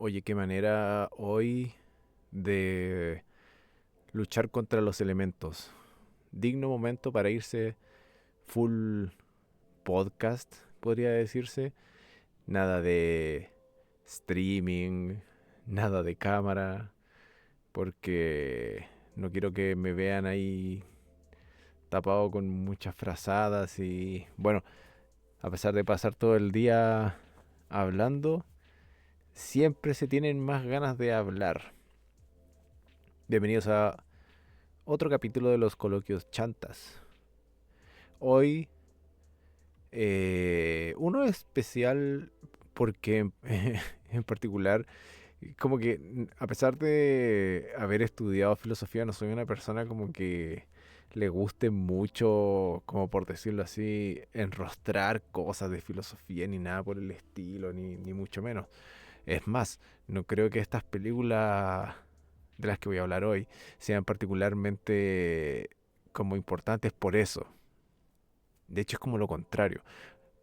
Oye, qué manera hoy de luchar contra los elementos. Digno momento para irse full podcast, podría decirse. Nada de streaming, nada de cámara, porque no quiero que me vean ahí tapado con muchas frazadas y bueno, a pesar de pasar todo el día hablando, siempre se tienen más ganas de hablar. Bienvenidos a otro capítulo de los coloquios chantas. Hoy uno especial porque en particular, como que a pesar de haber estudiado filosofía, no soy una persona como que le guste mucho, como por decirlo así, enrostrar cosas de filosofía ni nada por el estilo, ni mucho menos. Es más, no creo que estas películas de las que voy a hablar hoy sean particularmente como importantes por eso. De hecho, es como lo contrario.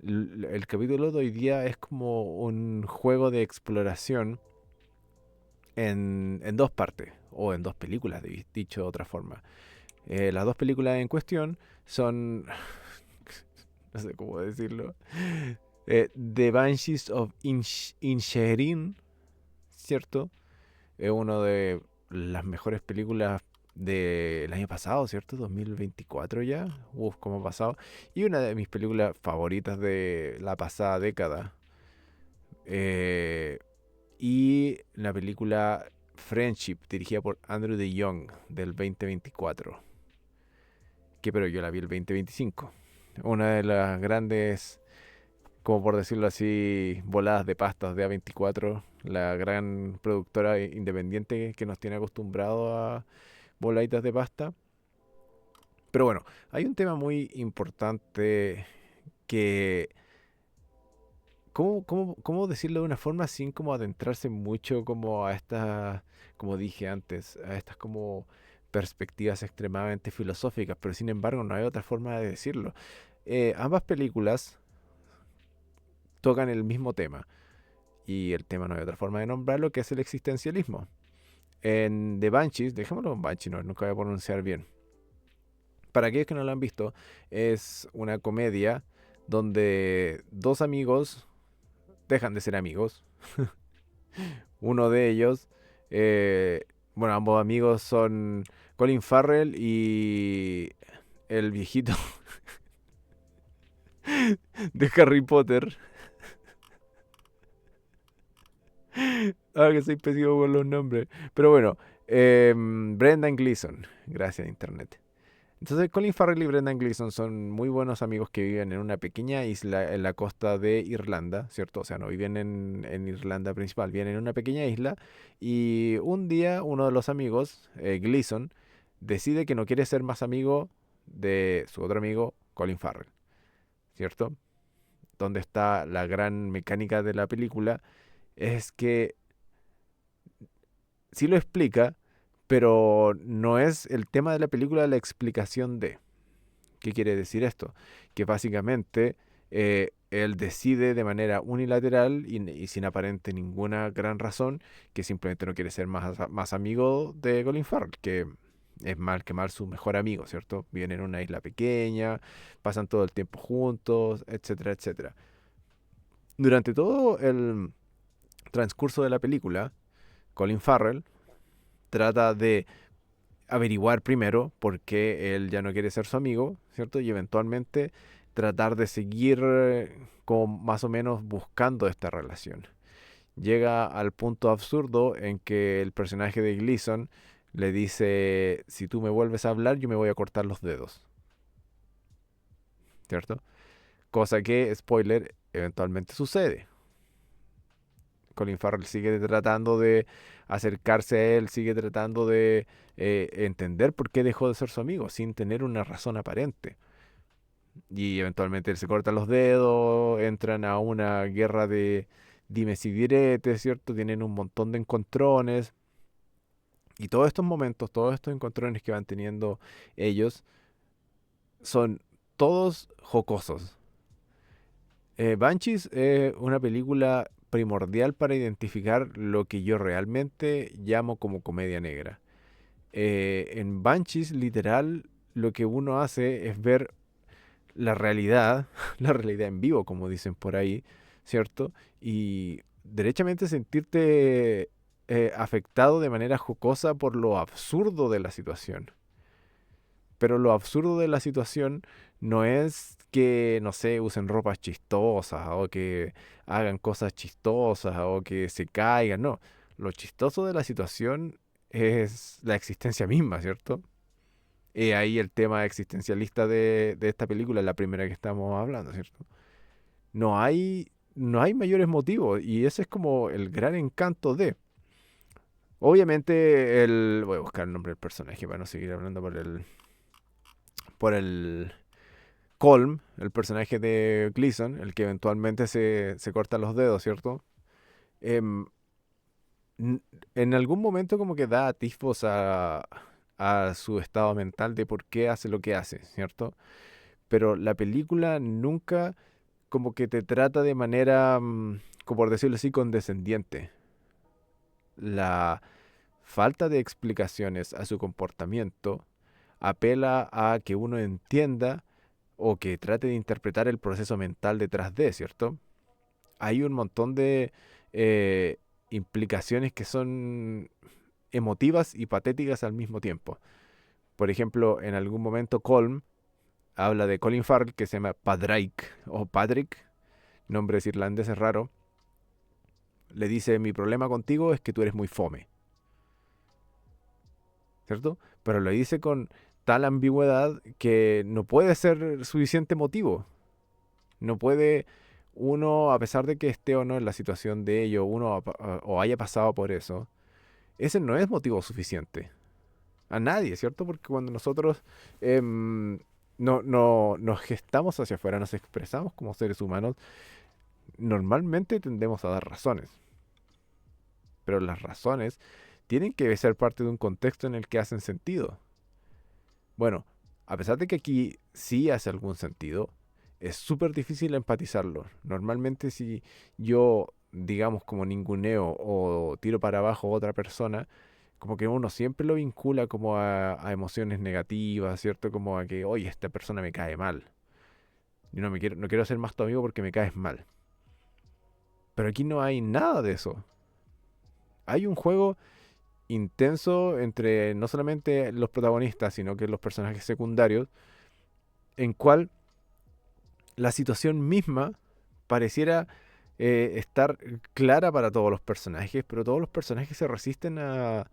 El capítulo de hoy día es como un juego de exploración en dos partes, o en dos películas, dicho de otra forma. Las dos películas en cuestión son, no sé cómo decirlo, The Banshees of Inisherin, ¿cierto? Es una de las mejores películas del año pasado, ¿cierto? 2024 ya. Uf, cómo ha pasado. Y una de mis películas favoritas de la pasada década. Eh, y la película Friendship, dirigida por Andrew de Jong, del 2024. Que pero yo la vi el 2025. Una de las grandes, como por decirlo así, voladas de pastas de A24, la gran productora independiente que nos tiene acostumbrados a voladitas de pasta. Pero bueno, hay un tema muy importante que... ¿Cómo decirlo de una forma sin como adentrarse mucho como a estas, como dije antes, a estas como perspectivas extremadamente filosóficas? Pero sin embargo no hay otra forma de decirlo. Ambas películas tocan el mismo tema. Y el tema no hay otra forma de nombrarlo que es el existencialismo. En The Banshees, dejémoslo en Banshee, no, nunca voy a pronunciar bien. Para aquellos que no lo han visto, es una comedia donde dos amigos dejan de ser amigos. Uno de ellos, eh, bueno, ambos amigos son Colin Farrell y el viejito de Harry Potter. Ah, que soy pésimo con los nombres. Pero bueno, Brendan Gleeson. Gracias, Internet. Entonces, Colin Farrell y Brendan Gleeson son muy buenos amigos que viven en una pequeña isla en la costa de Irlanda, ¿cierto? O sea, no viven en Irlanda principal, viven en una pequeña isla. Y un día uno de los amigos, Gleeson, decide que no quiere ser más amigo de su otro amigo, Colin Farrell, ¿cierto? Donde está la gran mecánica de la película es que sí lo explica, pero no es el tema de la película la explicación de. ¿Qué quiere decir esto? Que básicamente él decide de manera unilateral y sin aparente ninguna gran razón que simplemente no quiere ser más amigo de Colin Farrell, que es mal que mal su mejor amigo, ¿cierto? Viven en una isla pequeña, pasan todo el tiempo juntos, etcétera, etcétera. Durante todo el transcurso de la película, Colin Farrell trata de averiguar primero por qué él ya no quiere ser su amigo, ¿cierto? Y eventualmente tratar de seguir como más o menos buscando esta relación. Llega al punto absurdo en que el personaje de Gleason le dice, si tú me vuelves a hablar, yo me voy a cortar los dedos, ¿cierto? Cosa que, spoiler, eventualmente sucede. Colin Farrell sigue tratando de acercarse a él, sigue tratando de entender por qué dejó de ser su amigo, sin tener una razón aparente. Y eventualmente él se corta los dedos, entran a una guerra de dimes y diretes, ¿cierto? Tienen un montón de encontrones. Y todos estos momentos, todos estos encontrones que van teniendo ellos, son todos jocosos. Banshees es una película primordial para identificar lo que yo realmente llamo como comedia negra. En Banshees, literal, lo que uno hace es ver la realidad, la realidad en vivo, como dicen por ahí, ¿cierto? Y derechamente sentirte afectado de manera jocosa por lo absurdo de la situación. Pero lo absurdo de la situación no es que, no sé, usen ropas chistosas o que hagan cosas chistosas o que se caigan, no. Lo chistoso de la situación es la existencia misma, ¿cierto? Y ahí el tema existencialista de esta película, la primera que estamos hablando, ¿cierto? No hay mayores motivos y ese es como el gran encanto de... Obviamente el... Voy a buscar el nombre del personaje para no seguir hablando por el Colm, el personaje de Gleason, el que eventualmente se corta los dedos, ¿cierto? Em, n- en algún momento como que da atisbos a su estado mental de por qué hace lo que hace, ¿cierto? Pero la película nunca como que te trata de manera, como por decirlo así, condescendiente. La falta de explicaciones a su comportamiento apela a que uno entienda o que trate de interpretar el proceso mental detrás de, ¿cierto? Hay un montón de eh, implicaciones que son emotivas y patéticas al mismo tiempo. Por ejemplo, en algún momento Colm habla de Colin Farrell, que se llama Padraig o Patrick, nombres irlandeses raro. Le dice, mi problema contigo es que tú eres muy fome, ¿cierto? Pero lo dice con tal ambigüedad que no puede ser suficiente motivo. No puede uno, a pesar de que esté o no en la situación de ello, o haya pasado por eso, ese no es motivo suficiente. A nadie, ¿cierto? Porque cuando nosotros nos gestamos hacia afuera, nos expresamos como seres humanos, normalmente tendemos a dar razones. Pero las razones tienen que ser parte de un contexto en el que hacen sentido. Bueno, a pesar de que aquí sí hace algún sentido, es súper difícil empatizarlo. Normalmente si yo, digamos, como ninguneo o tiro para abajo a otra persona, como que uno siempre lo vincula como a emociones negativas, ¿cierto? Como a que, oye, esta persona me cae mal. Yo no quiero ser más tu amigo porque me caes mal. Pero aquí no hay nada de eso. Hay un juego intenso entre no solamente los protagonistas, sino que los personajes secundarios, en cual la situación misma pareciera estar clara para todos los personajes, pero todos los personajes se resisten a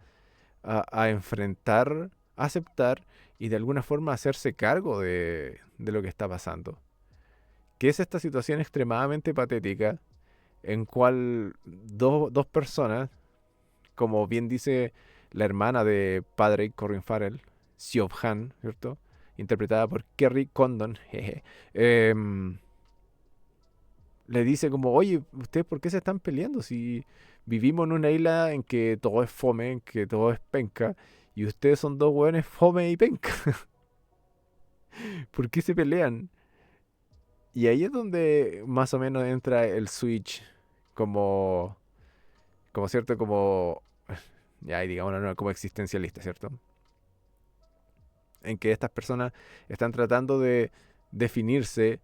enfrentar, a aceptar y de alguna forma hacerse cargo de lo que está pasando. Que es esta situación extremadamente patética en cual dos personas, como bien dice la hermana de padre Corin Farrell, Siobhan, Han, ¿cierto? Interpretada por Kerry Condon, jeje, le dice como, oye, ¿ustedes por qué se están peleando? Si vivimos en una isla en que todo es fome, en que todo es penca, y ustedes son dos hueones fome y penca. ¿Por qué se pelean? Y ahí es donde más o menos entra el switch como, como cierto, como, ya digamos, no, como existencialista, ¿cierto? En que estas personas están tratando de definirse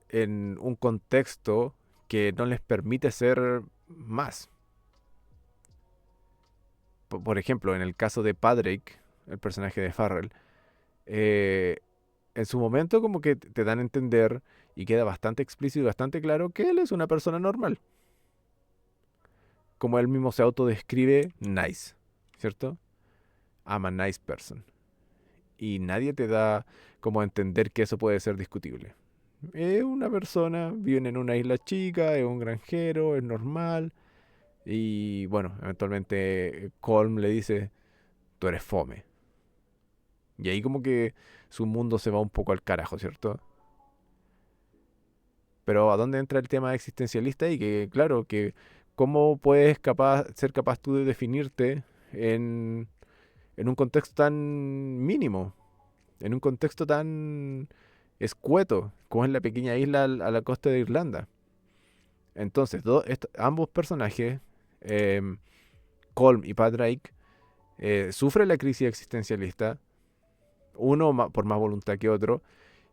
en un contexto que no les permite ser más. Por ejemplo, en el caso de Patrick, el personaje de Farrell, eh, en su momento como que te dan a entender y queda bastante explícito y bastante claro que él es una persona normal. Como él mismo se autodescribe, nice, ¿cierto? I'm a nice person. Y nadie te da como a entender que eso puede ser discutible. Es una persona, vive en una isla chica, es un granjero, es normal. Y bueno, eventualmente Colm le dice, tú eres fome. Y ahí como que su mundo se va un poco al carajo, ¿cierto? Pero ¿a dónde entra el tema existencialista? Y que, claro, que cómo puedes ser capaz tú de definirte en un contexto tan mínimo, en un contexto tan escueto, como es la pequeña isla a la costa de Irlanda. Entonces, ambos personajes, em, Colm y Padraig, sufren la crisis existencialista, uno por más voluntad que otro,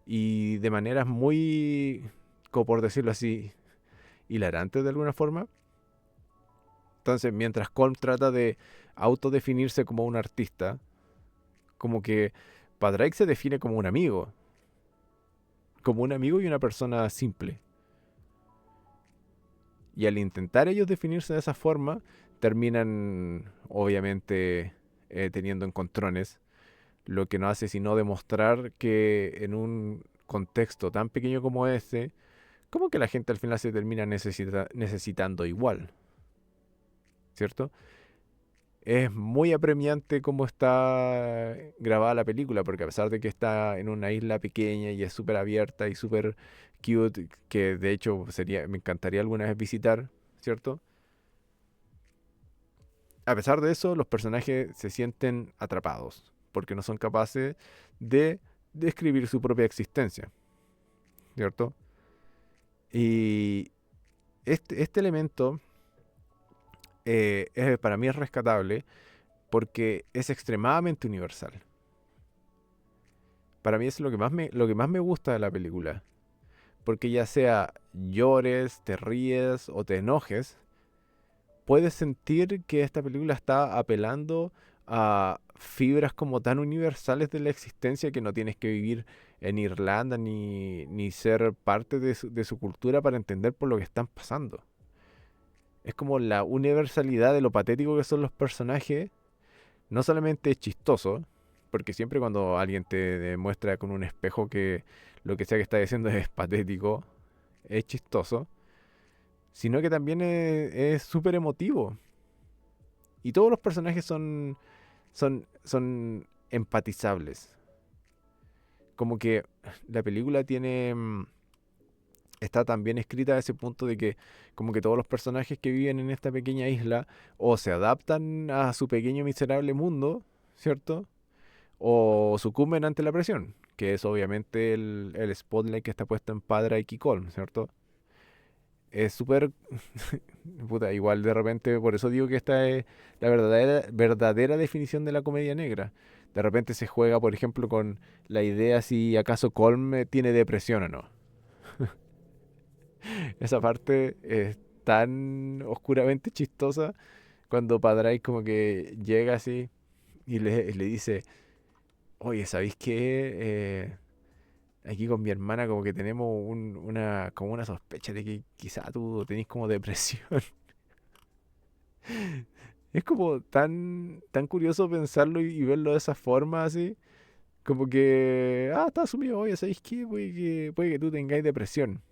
y de maneras muy, como por decirlo así, hilarantes de alguna forma. Entonces, mientras Colm trata de autodefinirse como un artista, como que Padraig se define como un amigo y una persona simple. Y al intentar ellos definirse de esa forma, terminan obviamente teniendo encontrones, lo que no hace sino demostrar que en un contexto tan pequeño como este, como que la gente al final se termina necesitando igual, ¿cierto? Es muy apremiante cómo está grabada la película, porque a pesar de que está en una isla pequeña y es súper abierta y súper cute, que de hecho me encantaría alguna vez visitar, ¿cierto? A pesar de eso, los personajes se sienten atrapados, porque no son capaces de describir su propia existencia, ¿cierto? Y este elemento para mí es rescatable porque es extremadamente universal. Para mí es lo que más me gusta de la película. Porque ya sea llores, te ríes o te enojes, puedes sentir que esta película está apelando a fibras como tan universales de la existencia que no tienes que vivir en Irlanda ni ser parte de su cultura para entender por lo que están pasando. Es como la universalidad de lo patético que son los personajes. No solamente es chistoso, porque siempre cuando alguien te demuestra con un espejo que lo que sea que está diciendo es patético, es chistoso, sino que también es súper emotivo. Y todos los personajes son empatizables. Como que la película está tan bien escrita a ese punto de que como que todos los personajes que viven en esta pequeña isla o se adaptan a su pequeño miserable mundo, ¿cierto? O sucumben ante la presión, que es obviamente el spotlight que está puesto en Padra y Kikol, ¿cierto? Es súper... puta, igual de repente, por eso digo que esta es la verdadera definición de la comedia negra. De repente se juega, por ejemplo, con la idea si acaso Colm tiene depresión o no. Esa parte es tan oscuramente chistosa cuando Padray como que llega así y le dice, oye, ¿sabéis qué? Aquí con mi hermana como que tenemos como una sospecha de que quizá tú tenés como depresión. Es como tan curioso pensarlo y verlo de esa forma así. Como que, está asumido, oye, ¿sabéis qué? Puede que tú tengáis depresión.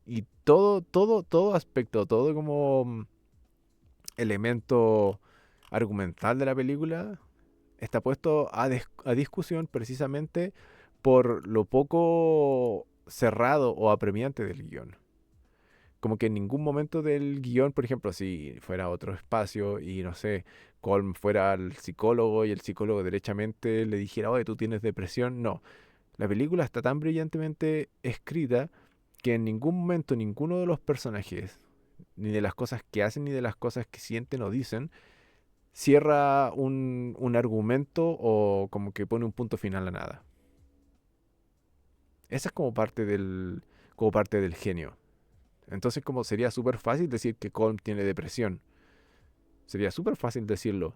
Y todo aspecto, todo como elemento argumental de la película está puesto a discusión precisamente por lo poco cerrado o apremiante del guión. Como que en ningún momento del guión, por ejemplo, si fuera otro espacio y no sé, Colm fuera al psicólogo y el psicólogo derechamente le dijera, oye, tú tienes depresión, no. La película está tan brillantemente escrita que en ningún momento ninguno de los personajes, ni de las cosas que hacen, ni de las cosas que sienten o dicen, cierra un argumento o como que pone un punto final a nada. Esa es como parte del genio. Entonces como sería súper fácil decir que Colm tiene depresión. Sería súper fácil decirlo.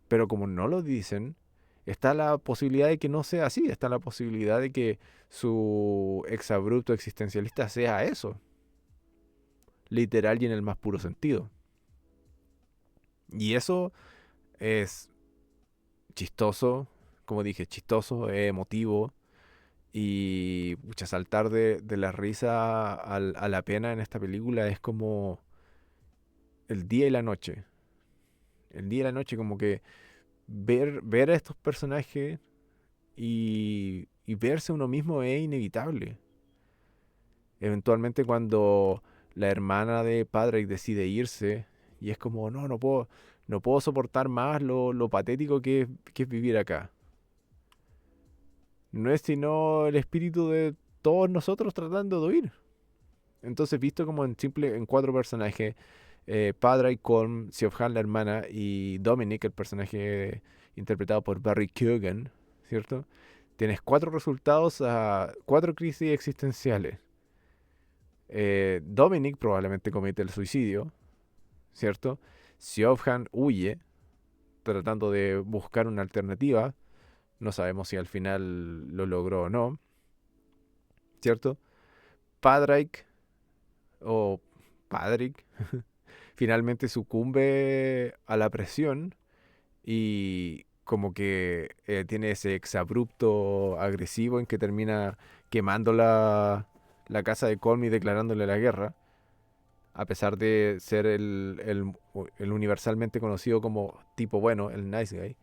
Pero como no lo dicen, está la posibilidad de que no sea así. Está la posibilidad de que su exabrupto existencialista sea eso. Literal y en el más puro sentido. Y eso es chistoso, como dije, chistoso, emotivo. Y pucha, saltar de la risa a la pena en esta película es como el día y la noche. El día y la noche, como que ver a estos personajes y verse uno mismo es inevitable. Eventualmente cuando la hermana de Patrick decide irse y es como, no puedo soportar más lo patético que es vivir acá. No es sino el espíritu de todos nosotros tratando de huir. Entonces, visto como en cuatro personajes, Padre, Colm, Siobhan la hermana y Dominic, el personaje interpretado por Barry Keoghan, ¿cierto? Tienes cuatro resultados a cuatro crisis existenciales. Dominic probablemente comete el suicidio, ¿cierto? Siobhan huye, tratando de buscar una alternativa. No sabemos si al final lo logró o no, ¿cierto? Padraig o Padrick finalmente sucumbe a la presión y como que tiene ese exabrupto agresivo en que termina quemando la casa de Colm y declarándole la guerra, a pesar de ser el universalmente conocido como tipo bueno, el nice guy.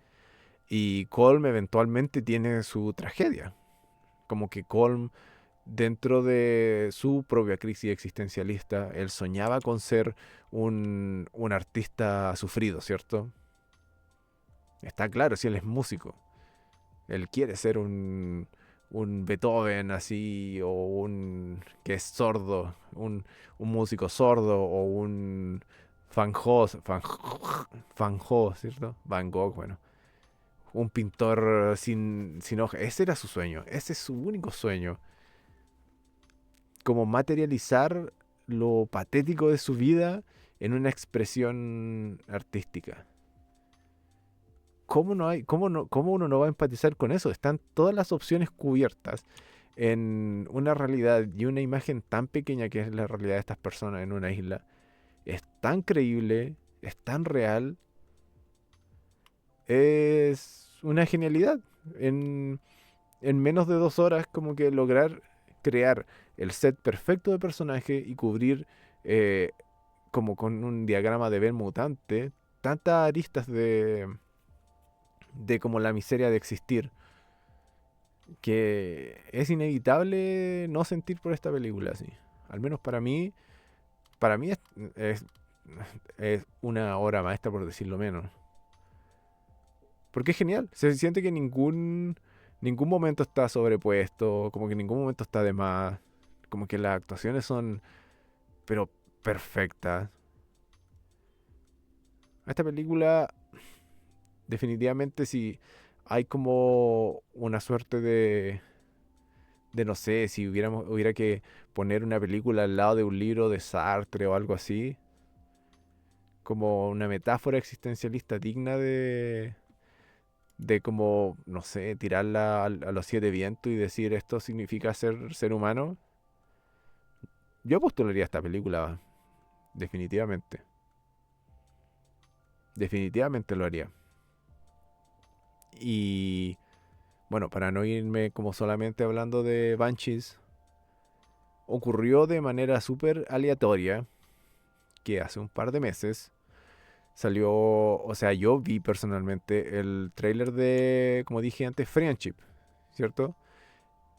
Y Colm eventualmente tiene su tragedia, como que Colm, dentro de su propia crisis existencialista, él soñaba con ser un artista sufrido, ¿cierto? Está claro, si él es músico. Él quiere ser un Beethoven así, o un que es sordo, un músico sordo, o un Van Gogh, ¿cierto? Van Gogh, bueno. Un pintor sin hoja. Ese era su sueño, ese es su único sueño. Como materializar lo patético de su vida en una expresión artística. ¿Cómo no hay, cómo no, cómo uno no va a empatizar con eso? Están todas las opciones cubiertas en una realidad y una imagen tan pequeña que es la realidad de estas personas en una isla. Es tan creíble, es tan real, es una genialidad. En, en menos de 2 horas, como que lograr crear el set perfecto de personaje y cubrir eh, como con un diagrama de Venn mutante tantas aristas de como la miseria de existir, que es inevitable no sentir por esta película, así. Al menos para mí es, es una obra maestra, por decirlo menos. Porque es genial, se siente que ningún momento está sobrepuesto, como que ningún momento está de más, como que las actuaciones son, pero perfectas. A esta película, definitivamente, si hay como una suerte de no sé, si hubiera que poner una película al lado de un libro de Sartre o algo así, como una metáfora existencialista digna de como, no sé, tirarla a los siete vientos y decir esto significa ser humano, yo postularía esta película, definitivamente. Definitivamente lo haría. Y bueno, para no irme como solamente hablando de Banshees, ocurrió de manera súper aleatoria que hace un par de meses salió, o sea, yo vi personalmente el tráiler de, como dije antes, Friendship, ¿cierto?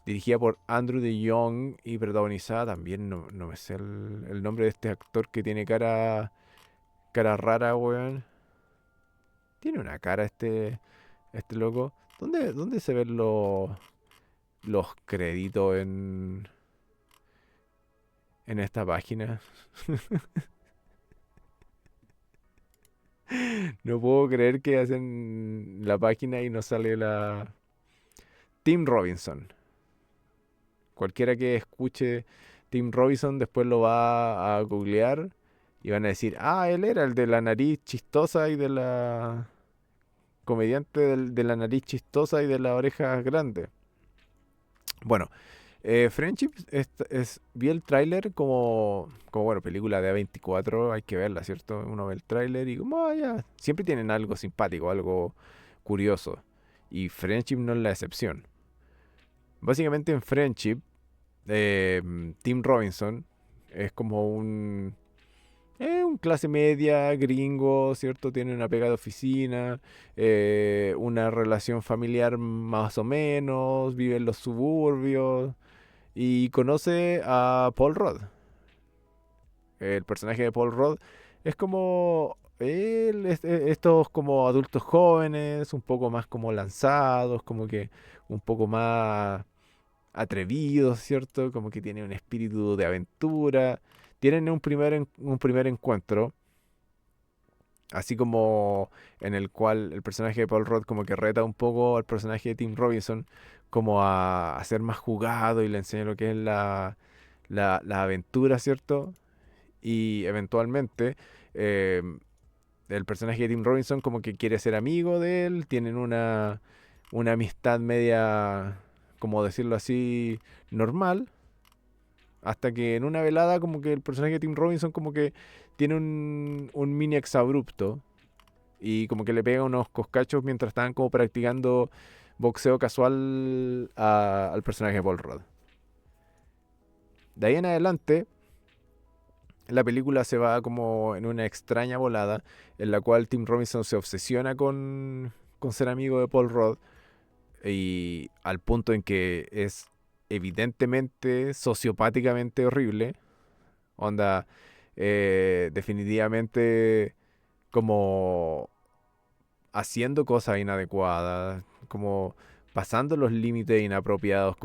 Dirigida por Andrew de Jong y protagonizada también, no me sé el nombre de este actor que tiene cara rara, weón. Tiene una cara este loco. ¿Dónde se ven los créditos en esta página? No puedo creer que hacen la página y no sale la... Tim Robinson. Cualquiera que escuche Tim Robinson después lo va a googlear y van a decir, ah, él era el de la nariz chistosa y de la... comediante de la nariz chistosa y de las orejas grandes. Bueno, Friendship vi el tráiler como, bueno, película de A24, hay que verla, ¿cierto? Uno ve el tráiler y como, ah, ya, siempre tienen algo simpático, algo curioso. Y Friendship no es la excepción. Básicamente en Friendship, Tim Robinson es como un clase media gringo, ¿cierto? Tiene una pega de oficina, una relación familiar más o menos, vive en los suburbios y conoce a Paul Rudd. El personaje de Paul Rudd es como estos como adultos jóvenes, un poco más como lanzados, como que un poco más atrevidos, ¿cierto? Como que tiene un espíritu de aventura. Tienen un primer encuentro, así como en el cual el personaje de Paul Rudd como que reta un poco al personaje de Tim Robinson como a ser más jugado y le enseña lo que es la aventura, ¿cierto? Y eventualmente eh, el personaje de Tim Robinson como que quiere ser amigo de él, tienen una amistad media, como decirlo así, normal, hasta que en una velada como que el personaje de Tim Robinson como que tiene un mini exabrupto y como que le pega unos coscachos mientras estaban como practicando boxeo casual al personaje de Paul Rudd. De ahí en adelante, la película se va como en una extraña volada en la cual Tim Robinson se obsesiona con ser amigo de Paul Rudd y al punto en que es evidentemente sociopáticamente horrible. Onda, definitivamente como haciendo cosas inadecuadas, como pasando los límites inapropiados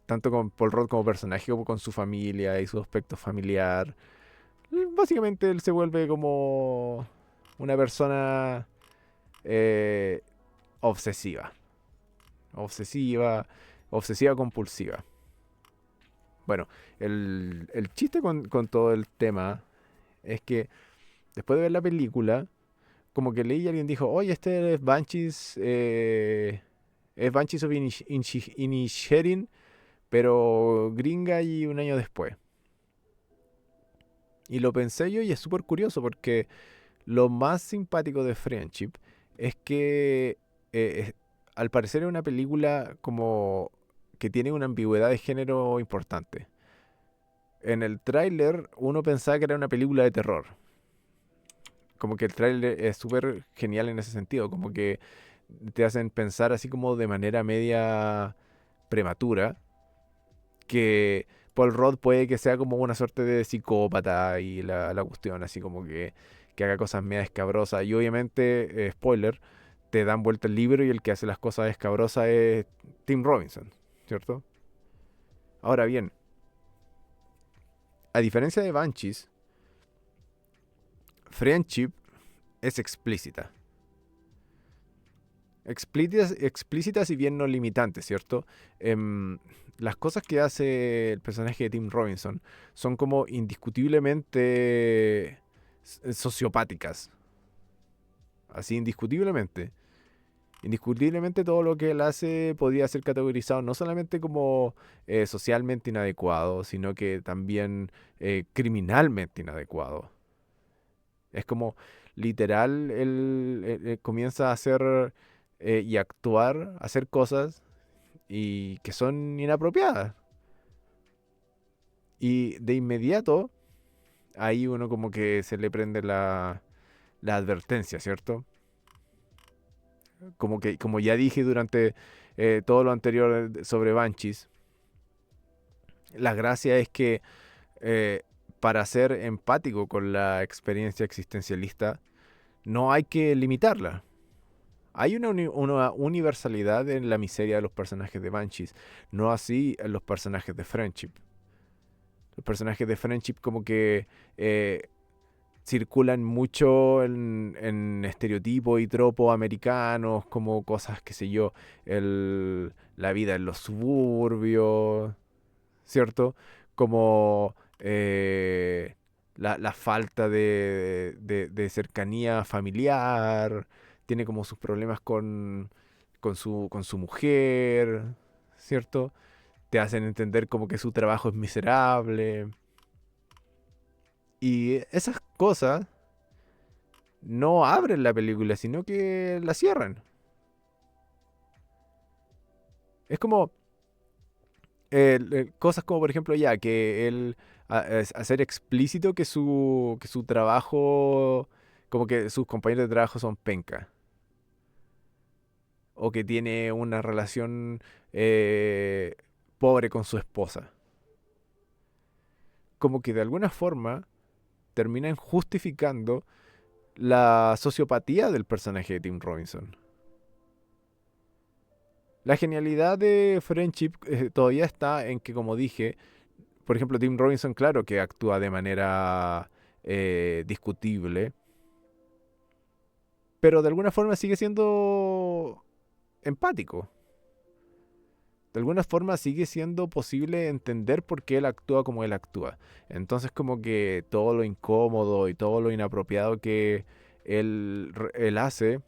tanto con Paul Rudd como personaje como con su familia y su aspecto familiar. Básicamente él se vuelve como una persona eh, obsesiva, obsesiva, obsesiva compulsiva. Bueno, el chiste con todo el tema es que después de ver la película, como que leí y alguien dijo, oye, este es Banshees of Inisherin, pero gringa y un año después. Y lo pensé yo y es súper curioso porque lo más simpático de Friendship es que al parecer es una película como que tiene una ambigüedad de género importante. En el tráiler uno pensaba que era una película de terror. Como que el tráiler es súper genial en ese sentido, como que te hacen pensar así como de manera media prematura que Paul Rudd puede que sea como una suerte de psicópata y la cuestión, así como que haga cosas media escabrosas. Y obviamente, spoiler, te dan vuelta el libro y el que hace las cosas escabrosas es Tim Robinson, ¿cierto? Ahora bien, a diferencia de Banshees, Friendship es explícita. Explícitas y bien no limitantes, ¿cierto? Las cosas que hace el personaje de Tim Robinson son como indiscutiblemente sociopáticas. Así, indiscutiblemente. Indiscutiblemente todo lo que él hace podría ser categorizado no solamente como socialmente inadecuado, sino que también criminalmente inadecuado. Es como literal, él comienza a hacer y actuar, a hacer cosas y que son inapropiadas. Y de inmediato, ahí uno como que se le prende la advertencia, ¿cierto? Como ya dije durante todo lo anterior sobre Banshees, la gracia es que eh, para ser empático con la experiencia existencialista, no hay que limitarla. Hay una universalidad en la miseria de los personajes de Banshees, no así en los personajes de Friendship. Los personajes de Friendship como que circulan mucho en estereotipos y tropos americanos, como cosas, qué sé yo, la vida en los suburbios, ¿cierto? Como la falta de cercanía familiar, tiene como sus problemas con su mujer, ¿cierto? Te hacen entender como que su trabajo es miserable. Y esas cosas no abren la película, sino que la cierran. Es como cosas como, por ejemplo, ya que él hacer explícito que su trabajo, como que sus compañeros de trabajo son penca. O que tiene una relación eh, pobre con su esposa. Como que de alguna forma terminan justificando la sociopatía del personaje de Tim Robinson. La genialidad de Friendship todavía está en que, como dije, por ejemplo, Tim Robinson, claro que actúa de manera discutible, pero de alguna forma sigue siendo empático. De alguna forma sigue siendo posible entender por qué él actúa como él actúa. Entonces como que todo lo incómodo y todo lo inapropiado que él hace,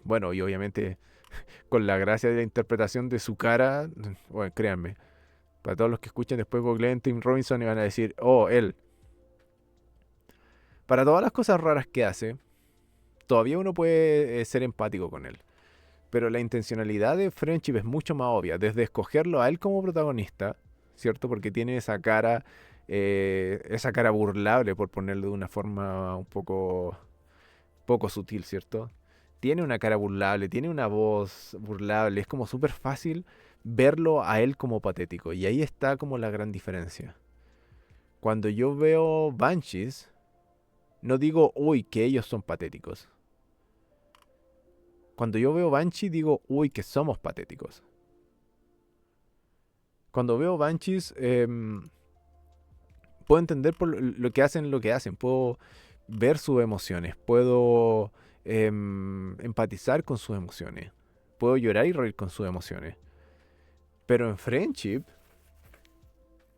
bueno, y obviamente con la gracia de la interpretación de su cara, bueno, créanme, para todos los que escuchen después googleen Tim Robinson y van a decir, oh, él. Para todas las cosas raras que hace, todavía uno puede ser empático con él. Pero la intencionalidad de Friendship es mucho más obvia, desde escogerlo a él como protagonista, ¿cierto? Porque tiene esa cara burlable, por ponerlo de una forma un poco sutil, ¿cierto? Tiene una cara burlable, tiene una voz burlable, es como súper fácil verlo a él como patético. Y ahí está como la gran diferencia. Cuando yo veo Banshees, no digo, uy, que ellos son patéticos. Cuando yo veo Banshee, digo, uy, que somos patéticos. Cuando veo Banshees, puedo entender por lo que hacen. Puedo ver sus emociones. Puedo empatizar con sus emociones. Puedo llorar y reír con sus emociones. Pero en Friendship,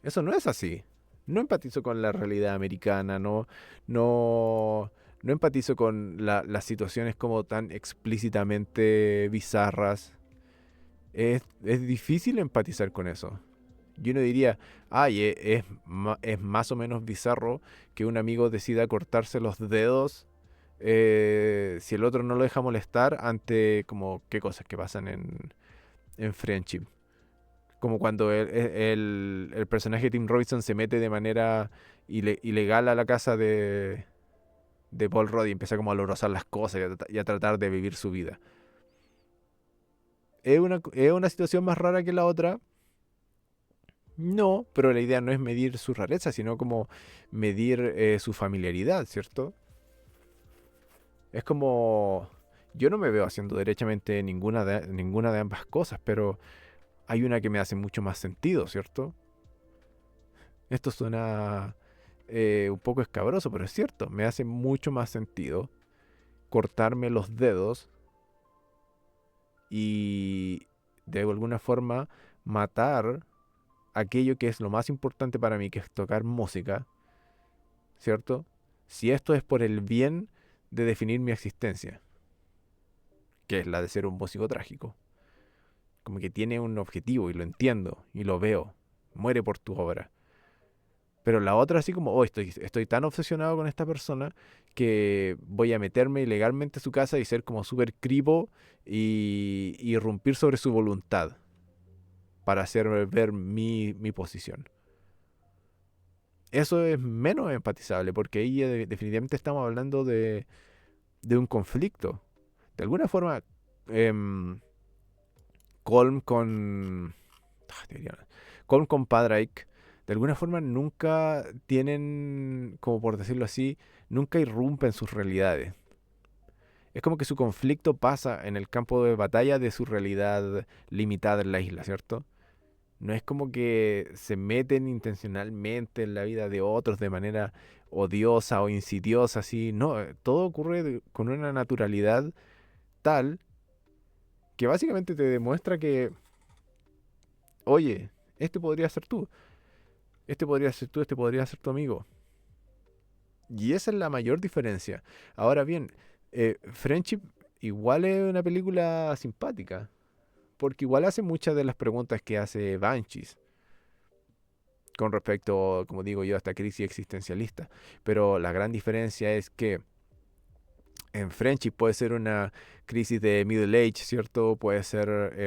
eso no es así. No empatizo con la realidad americana. No, no empatizo con las situaciones como tan explícitamente bizarras. Es difícil empatizar con eso. Yo no diría, ay, es más o menos bizarro que un amigo decida cortarse los dedos si el otro no lo deja molestar ante como qué cosas que pasan en Friendship. Como cuando el personaje de Tim Robinson se mete de manera ilegal a la casa de Paul Rudd y empieza como a logrosar las cosas y a tratar de vivir su vida. Es una situación más rara que la otra. No, pero la idea no es medir su rareza, sino como medir su familiaridad, ¿cierto? Es como... Yo no me veo haciendo derechamente ninguna de ambas cosas, pero hay una que me hace mucho más sentido, ¿cierto? Esto suena un poco escabroso, pero es cierto. Me hace mucho más sentido cortarme los dedos y de alguna forma matar aquello que es lo más importante para mí, que es tocar música, ¿cierto? Si esto es por el bien de definir mi existencia, que es la de ser un músico trágico. Como que tiene un objetivo y lo entiendo y lo veo. Muere por tu obra. Pero la otra así como, oh, estoy tan obsesionado con esta persona que voy a meterme ilegalmente a su casa y ser como súper cripo y irrumpir sobre su voluntad para hacer ver mi posición. Eso es menos empatizable porque ahí definitivamente estamos hablando de un conflicto. De alguna forma, em, Colm con... Colm con Padraic, de alguna forma nunca tienen, como por decirlo así, nunca irrumpen sus realidades. Es como que su conflicto pasa en el campo de batalla de su realidad limitada en la isla, ¿cierto? No es como que se meten intencionalmente en la vida de otros de manera odiosa o insidiosa, así. No, todo ocurre con una naturalidad tal que básicamente te demuestra que, oye, este podría ser tú, este podría ser tú, este podría ser tu amigo. Y esa es la mayor diferencia. Ahora bien, Friendship igual es una película simpática, porque igual hace muchas de las preguntas que hace Banshees con respecto, como digo yo, a esta crisis existencialista. Pero la gran diferencia es que en Friendship puede ser una crisis de middle age, ¿cierto? Puede ser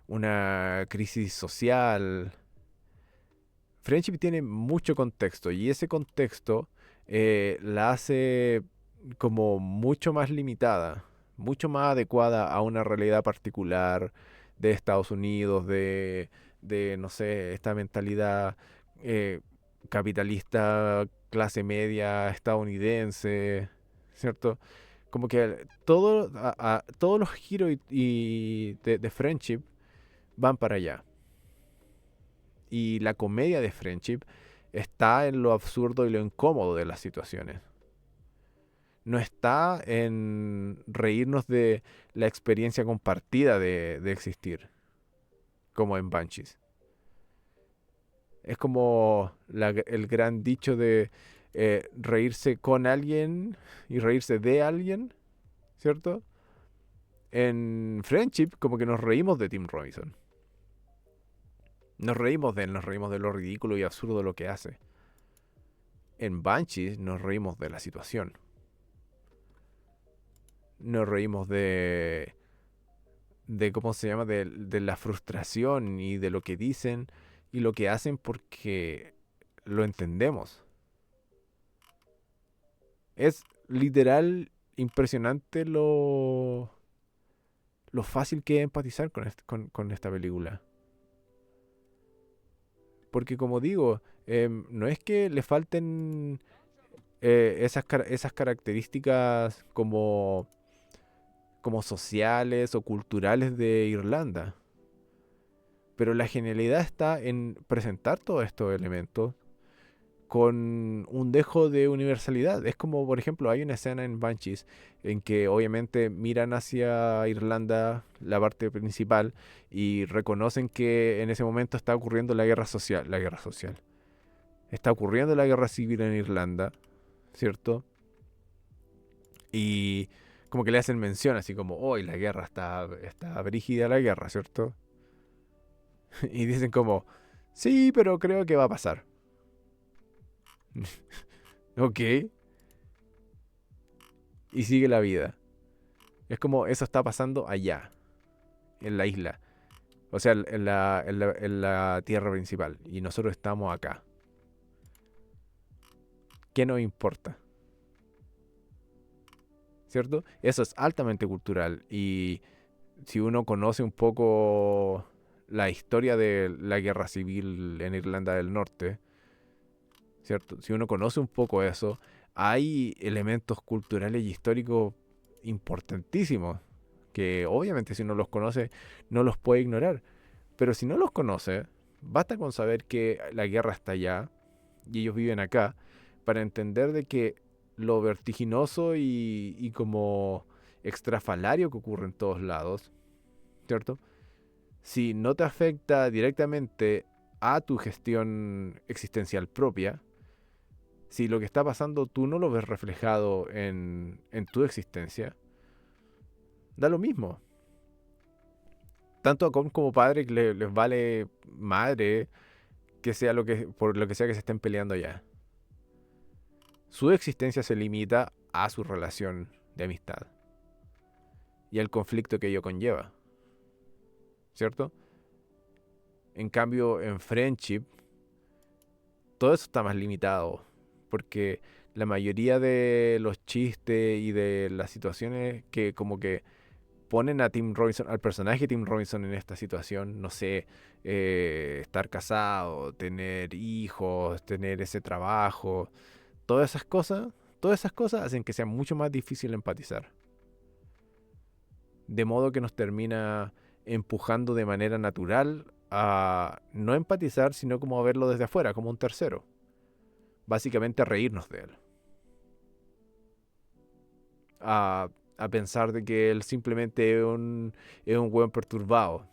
una crisis social. Friendship tiene mucho contexto y ese contexto la hace como mucho más limitada, mucho más adecuada a una realidad particular de Estados Unidos, no sé, esta mentalidad eh, capitalista, clase media estadounidense, ¿cierto? Como que todos los giros de Friendship van para allá. Y la comedia de Friendship está en lo absurdo y lo incómodo de las situaciones. No está en reírnos de la experiencia compartida de existir, como en Banshees. Es como el gran dicho de reírse con alguien y reírse de alguien, ¿cierto? En Friendship, como que nos reímos de Tim Robinson. Nos reímos de él, nos reímos de lo ridículo y absurdo de lo que hace. En Banshees nos reímos de la situación. Nos reímos de ¿cómo se llama? De la frustración y de lo que dicen y lo que hacen porque lo entendemos. Es literal impresionante lo fácil que es empatizar con esta película. Porque como digo, no es que le falten esas características como sociales o culturales de Irlanda. Pero la genialidad está en presentar todos estos elementos con un dejo de universalidad. Es como, por ejemplo, hay una escena en Banshees en que obviamente miran hacia Irlanda, la parte principal, y reconocen que en ese momento está ocurriendo la guerra social. La guerra social. Está ocurriendo la guerra civil en Irlanda, ¿cierto? Y como que le hacen mención, así como, hoy la guerra está brígida la guerra, ¿cierto? Y dicen como, sí, pero creo que va a pasar. Ok. Y sigue la vida. Es como eso está pasando allá, en la isla. O sea, en la tierra principal. Y nosotros estamos acá. ¿Qué nos importa? ¿Cierto? Eso es altamente cultural. Y si uno conoce un poco la historia de la guerra civil en Irlanda del Norte, ¿cierto? Si uno conoce un poco eso, hay elementos culturales y históricos importantísimos que obviamente si uno los conoce no los puede ignorar. Pero si no los conoce, basta con saber que la guerra está allá y ellos viven acá para entender de que lo vertiginoso y como extrafalario que ocurre en todos lados, ¿cierto? Si no te afecta directamente a tu gestión existencial propia, si lo que está pasando tú no lo ves reflejado en tu existencia, da lo mismo. Tanto a Con como padre que les vale madre que sea por lo que sea que se estén peleando allá. Su existencia se limita a su relación de amistad y al conflicto que ello conlleva, ¿cierto? En cambio, en Friendship, todo eso está más limitado, porque la mayoría de los chistes y de las situaciones que como que ponen a Tim Robinson, al personaje Tim Robinson en esta situación, no sé, estar casado, tener hijos, tener ese trabajo, todas esas cosas hacen que sea mucho más difícil empatizar. De modo que nos termina empujando de manera natural a no empatizar, sino como a verlo desde afuera, como un tercero. Básicamente a reírnos de él. A pensar de que él simplemente es un weón perturbado.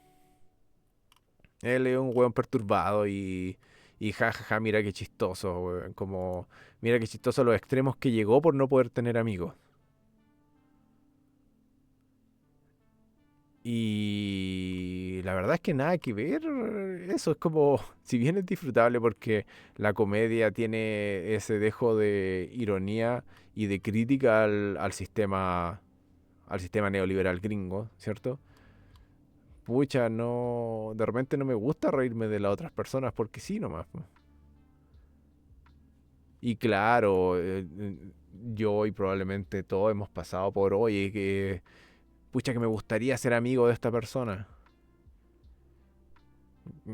Él es un weón perturbado y jajaja, mira qué chistoso, weón. Como, mira qué chistoso los extremos que llegó por no poder tener amigos. Y la verdad es que nada que ver. Eso es como, si bien es disfrutable porque la comedia tiene ese dejo de ironía y de crítica al sistema neoliberal gringo, ¿cierto? Pucha, no, de repente no me gusta reírme de las otras personas porque sí nomás, po. Y claro, yo y probablemente todos hemos pasado por hoy que, pucha, que me gustaría ser amigo de esta persona.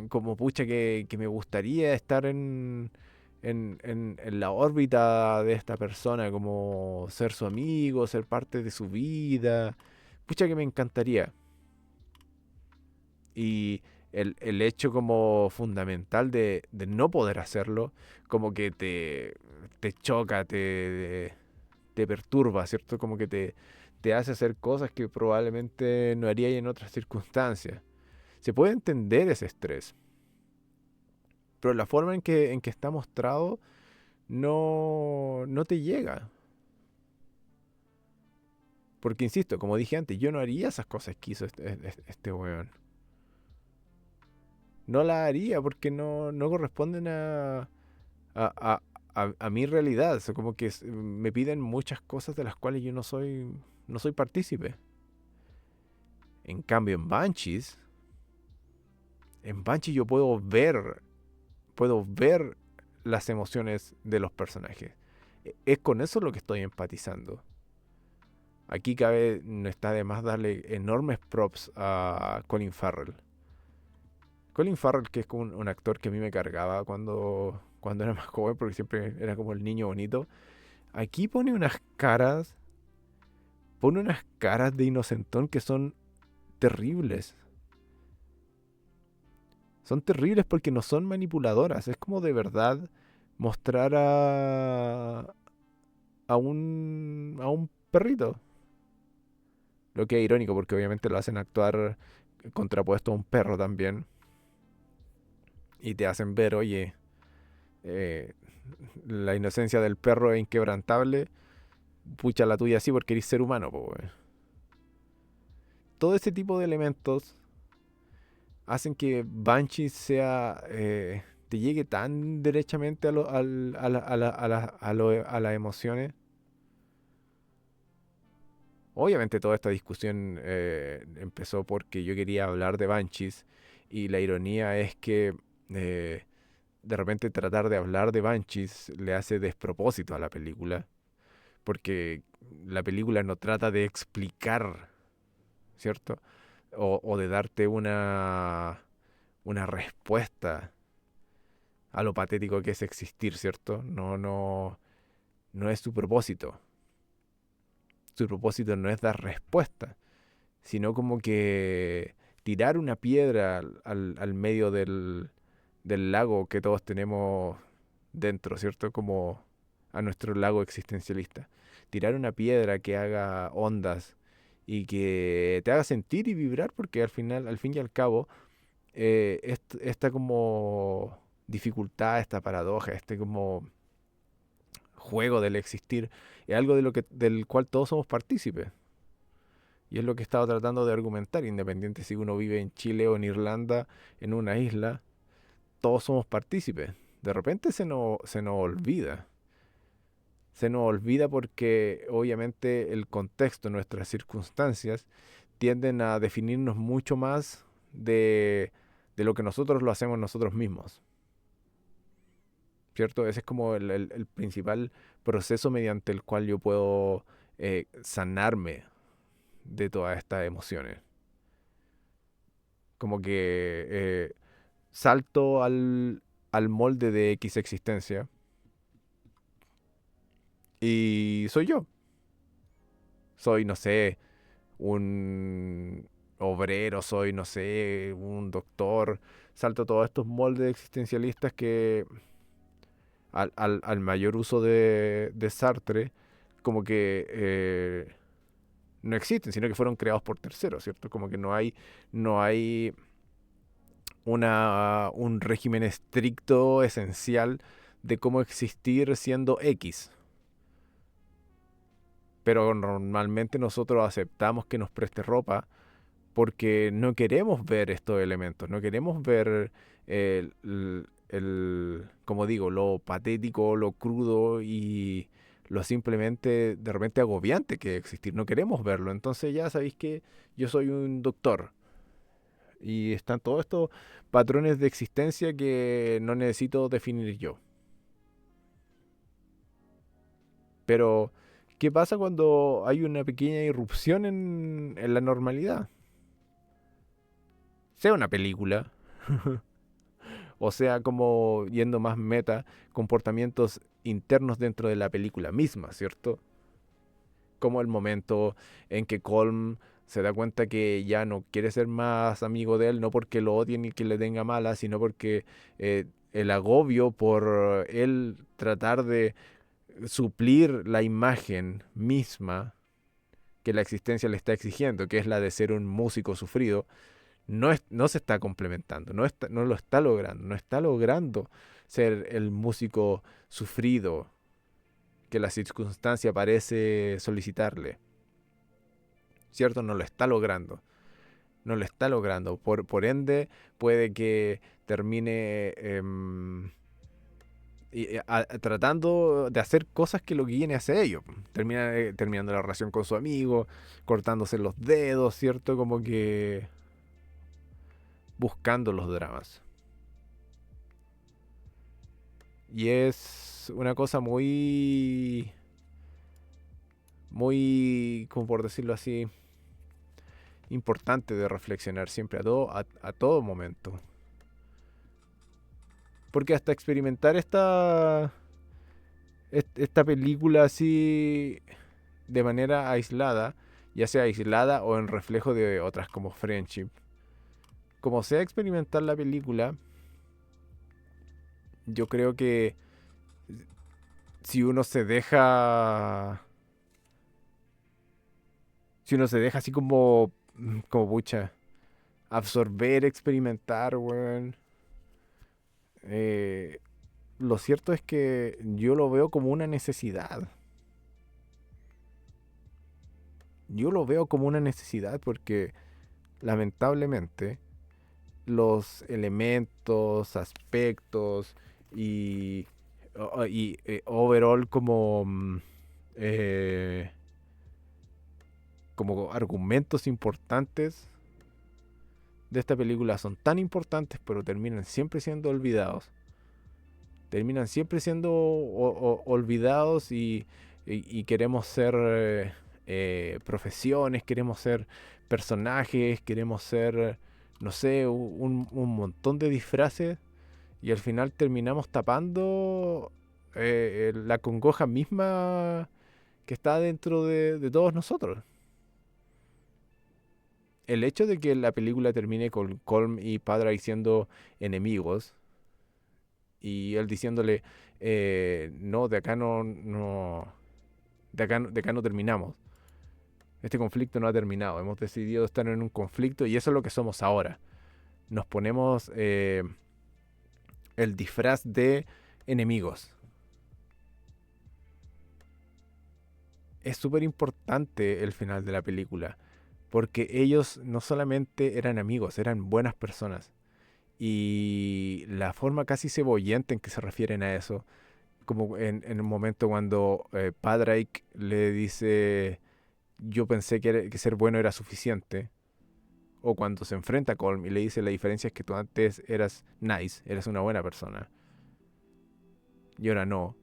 Como pucha que me gustaría estar en la órbita de esta persona, como ser su amigo, ser parte de su vida. Pucha que me encantaría. Y el hecho como fundamental de no poder hacerlo, como que te choca, te perturba, ¿cierto? Como que te hace hacer cosas que probablemente no haría en otras circunstancias. Se puede entender ese estrés, pero la forma en que está mostrado no te llega. Porque, insisto, como dije antes, yo no haría esas cosas que hizo este weón. No las haría porque no corresponden a, a mi realidad. O sea, como que me piden muchas cosas de las cuales yo no soy partícipe. En cambio, en Banshee yo puedo ver las emociones de los personajes. Es con eso lo que estoy empatizando. Aquí no está de más darle enormes props a Colin Farrell. Colin Farrell, que es como un actor que a mí me cargaba cuando era más joven, porque siempre era como el niño bonito. Aquí pone unas caras de inocentón que son terribles. Son terribles porque no son manipuladoras. Es como de verdad mostrar a un perrito. Lo que es irónico porque obviamente lo hacen actuar contrapuesto a un perro también. Y te hacen ver, oye, eh, la inocencia del perro es inquebrantable. Pucha la tuya sí porque eres ser humano, po, weón. Todo ese tipo de elementos hacen que Banshee te llegue tan derechamente a las emociones. Obviamente toda esta discusión empezó porque yo quería hablar de Banshees y la ironía es que eh, de repente tratar de hablar de Banshees le hace despropósito a la película porque la película no trata de explicar, ¿cierto? O de darte una respuesta a lo patético que es existir, ¿cierto? No es su propósito. Su propósito no es dar respuesta, sino como que tirar una piedra al medio del lago que todos tenemos dentro, ¿cierto? Como a nuestro lago existencialista. Tirar una piedra que haga ondas y que te haga sentir y vibrar, porque al fin y al cabo, esta como dificultad, esta paradoja, este como juego del existir, es algo del cual todos somos partícipes. Y es lo que he estado tratando de argumentar, independiente si uno vive en Chile o en Irlanda, en una isla, todos somos partícipes. De repente se nos olvida. Se nos olvida porque obviamente el contexto, nuestras circunstancias, tienden a definirnos mucho más de lo que nosotros lo hacemos nosotros mismos. ¿Cierto? Ese es como el principal proceso mediante el cual yo puedo sanarme de todas estas emociones. Como que salto al molde de X existencia y soy yo. Soy, no sé, un obrero, soy, no sé, un doctor. Salto todos estos moldes existencialistas que al mayor uso de Sartre, como que no existen, sino que fueron creados por terceros, ¿cierto? Como que no hay un régimen estricto, esencial, de cómo existir siendo X. Pero normalmente nosotros aceptamos que nos preste ropa porque no queremos ver estos elementos, no queremos ver como digo, lo patético, lo crudo y lo simplemente de repente agobiante que es existir. No queremos verlo. Entonces ya sabéis que yo soy un doctor y están todos estos patrones de existencia que no necesito definir yo. Pero, ¿qué pasa cuando hay una pequeña irrupción en la normalidad? Sea una película, O sea, como yendo más meta, comportamientos internos dentro de la película misma, ¿cierto? Como el momento en que Colm se da cuenta que ya no quiere ser más amigo de él, no porque lo odie ni que le tenga mala, sino porque el agobio por él tratar de suplir la imagen misma que la existencia le está exigiendo, que es la de ser un músico sufrido, no se está complementando, no lo está logrando, no está logrando ser el músico sufrido que la circunstancia parece solicitarle, ¿cierto? No lo está logrando, no lo está logrando. Por ende, puede que termine tratando de hacer cosas que lo guíen hacia ello. Termina terminando la relación con su amigo, cortándose los dedos, ¿cierto? Como que buscando los dramas. Y es una cosa muy, como por decirlo así, importante de reflexionar siempre a todo momento. Porque hasta experimentar esta película así de manera aislada, ya sea aislada o en reflejo de otras como Friendship, como sea experimentar la película, yo creo que si uno se deja, si uno se deja así como pucha, absorber, experimentar, weón, eh, lo cierto es que yo lo veo como una necesidad. Yo lo veo como una necesidad porque lamentablemente los elementos, aspectos y, overall eh, como argumentos importantes de esta película son tan importantes, pero terminan siempre siendo olvidados. Terminan siempre siendo olvidados y queremos ser profesiones, queremos ser personajes, queremos ser, no sé, un montón de disfraces y al final terminamos tapando la congoja misma que está dentro de todos nosotros. El hecho de que la película termine con Colm y Padre siendo enemigos y él diciéndole, no, de acá no terminamos. Este conflicto no ha terminado. Hemos decidido estar en un conflicto y eso es lo que somos ahora. Nos ponemos el disfraz de enemigos. Es súper importante el final de la película, porque ellos no solamente eran amigos, eran buenas personas. Y la forma casi cebollenta en que se refieren a eso, como en un momento cuando Padraig le dice, yo pensé que ser bueno era suficiente, o cuando se enfrenta a Colm y le dice, la diferencia es que tú antes eras nice, eras una buena persona, y ahora no.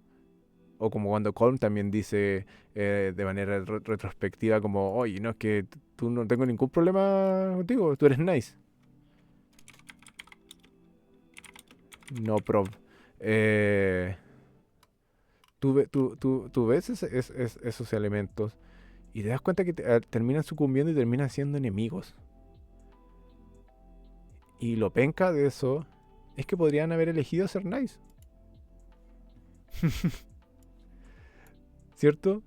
O como cuando Colm también dice de manera retrospectiva como, oye, no es que tú no tengo ningún problema contigo, tú eres nice. No, prob. Eh, tú ves esos elementos y te das cuenta que terminan sucumbiendo y terminan siendo enemigos. Y lo penca de eso es que podrían haber elegido ser nice. ¿Cierto?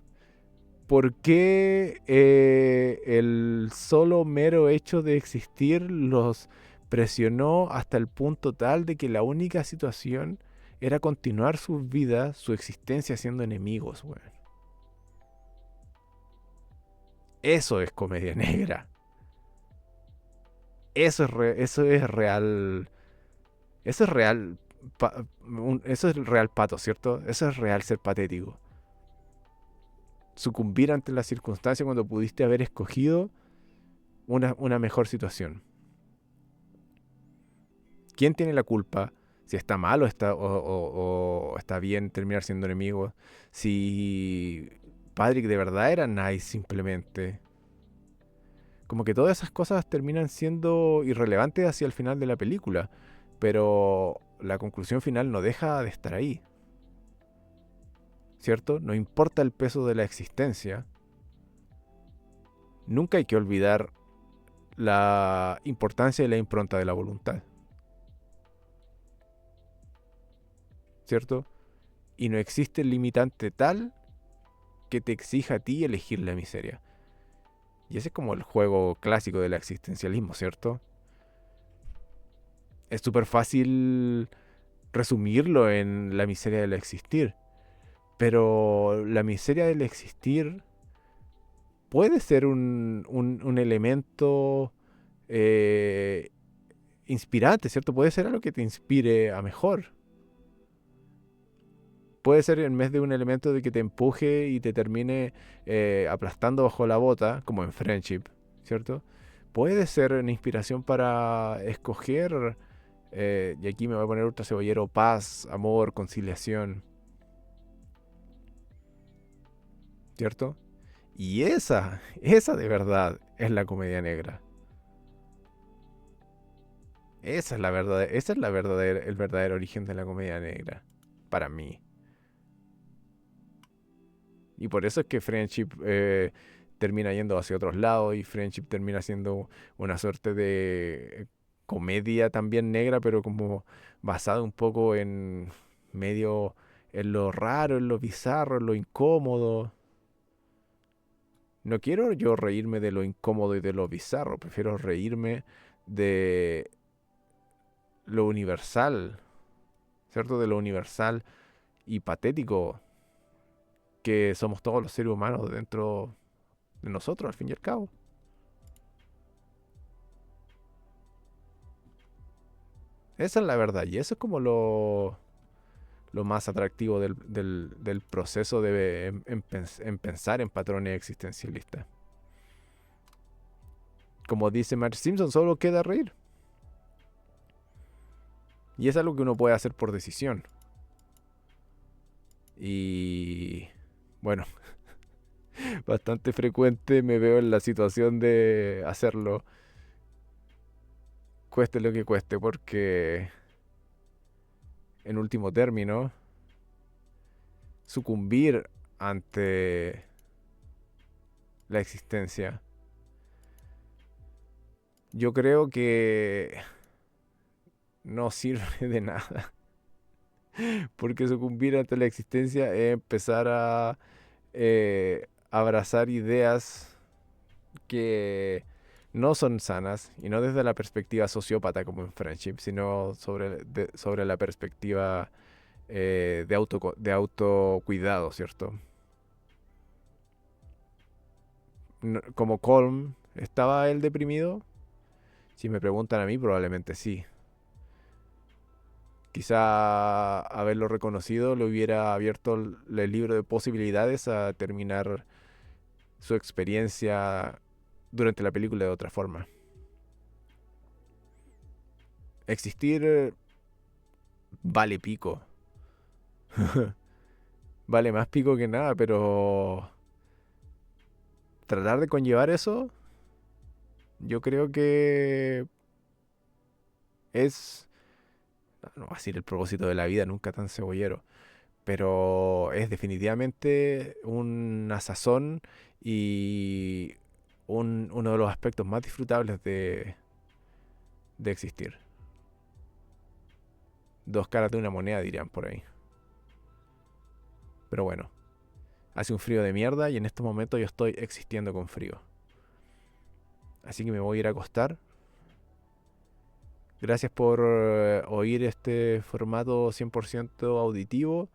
¿Por qué el solo mero hecho de existir los presionó hasta el punto tal de que la única situación era continuar sus vidas, su existencia siendo enemigos, weón? Eso es comedia negra. Eso es real. Eso es real. Eso es real pato, ¿cierto? Eso es real ser patético. Sucumbir ante la circunstancia cuando pudiste haber escogido una mejor situación. ¿Quién tiene la culpa? Si está mal o está bien terminar siendo enemigos. Si Patrick de verdad era nice simplemente. Como que todas esas cosas terminan siendo irrelevantes hacia el final de la película. Pero la conclusión final no deja de estar ahí, ¿cierto? No importa el peso de la existencia, nunca hay que olvidar la importancia y la impronta de la voluntad, ¿cierto? Y no existe limitante tal que te exija a ti elegir la miseria. Y ese es como el juego clásico del existencialismo, ¿cierto? Es súper fácil resumirlo en la miseria del existir, pero la miseria del existir puede ser un elemento eh, inspirante, ¿cierto? Puede ser algo que te inspire a mejor. Puede ser en vez de un elemento de que te empuje y te termine aplastando bajo la bota, como en Friendship, ¿cierto? Puede ser una inspiración para escoger, y aquí me voy a poner ultra cebollero, paz, amor, conciliación, ¿cierto? Y esa de verdad es la comedia negra. Esa es la verdad, esa es la verdadera, el verdadero origen de la comedia negra, para mí. Y por eso es que Friendship termina yendo hacia otros lados y Friendship termina siendo una suerte de comedia también negra, pero como basada un poco en medio en lo raro, en lo bizarro, en lo incómodo. No quiero yo reírme de lo incómodo y de lo bizarro, prefiero reírme de lo universal, ¿cierto? De lo universal y patético que somos todos los seres humanos dentro de nosotros, al fin y al cabo. Esa es la verdad, y eso es como lo más atractivo del proceso de en pensar en patrones existencialistas. Como dice Marge Simpson, solo queda reír. Y es algo que uno puede hacer por decisión. Y bueno, bastante frecuente me veo en la situación de hacerlo, cueste lo que cueste, porque en último término, sucumbir ante la existencia, yo creo que no sirve de nada. Porque sucumbir ante la existencia es empezar a abrazar ideas que no son sanas, y no desde la perspectiva sociópata como en Friendship, sino sobre la perspectiva de autocuidado, ¿cierto? Como Colm, ¿estaba él deprimido? Si me preguntan a mí, probablemente sí. Quizá haberlo reconocido le hubiera abierto el libro de posibilidades a terminar su experiencia durante la película de otra forma. Existir vale pico. Vale más pico que nada, pero tratar de conllevar eso, yo creo que es, no va a decir el propósito de la vida, nunca tan cebollero, pero es definitivamente una sazón y uno de los aspectos más disfrutables de existir. Dos caras de una moneda, dirían por ahí. Pero bueno, hace un frío de mierda y en estos momentos yo estoy existiendo con frío. Así que me voy a ir a acostar. Gracias por oír este formato 100% auditivo.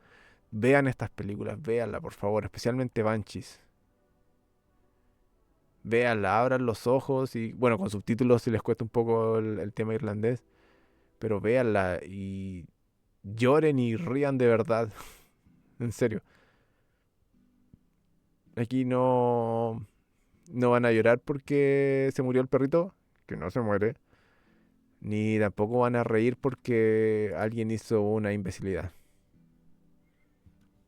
Vean estas películas, véanla por favor, especialmente Banshees. Véanla, abran los ojos y, bueno, con subtítulos si les cuesta un poco el tema irlandés, pero véanla y lloren y rían de verdad. En serio. Aquí no van a llorar porque se murió el perrito, que no se muere, ni tampoco van a reír porque alguien hizo una imbecilidad.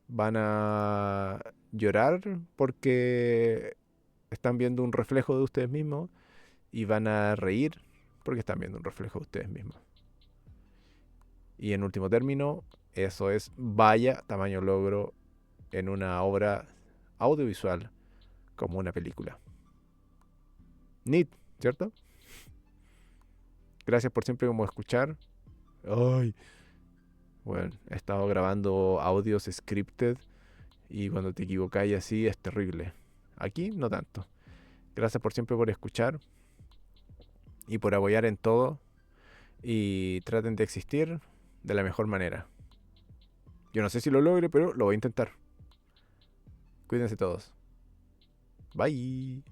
Van a llorar porque están viendo un reflejo de ustedes mismos y van a reír porque están viendo un reflejo de ustedes mismos. Y en último término, eso es vaya tamaño logro en una obra audiovisual como una película. Neat, ¿cierto? Gracias por siempre como escuchar. Ay, bueno, he estado grabando audios scripted y cuando te equivocáis así es terrible. Aquí no tanto. Gracias por siempre por escuchar y por apoyar en todo y traten de existir de la mejor manera. Yo no sé si lo logre, pero lo voy a intentar. Cuídense todos. Bye.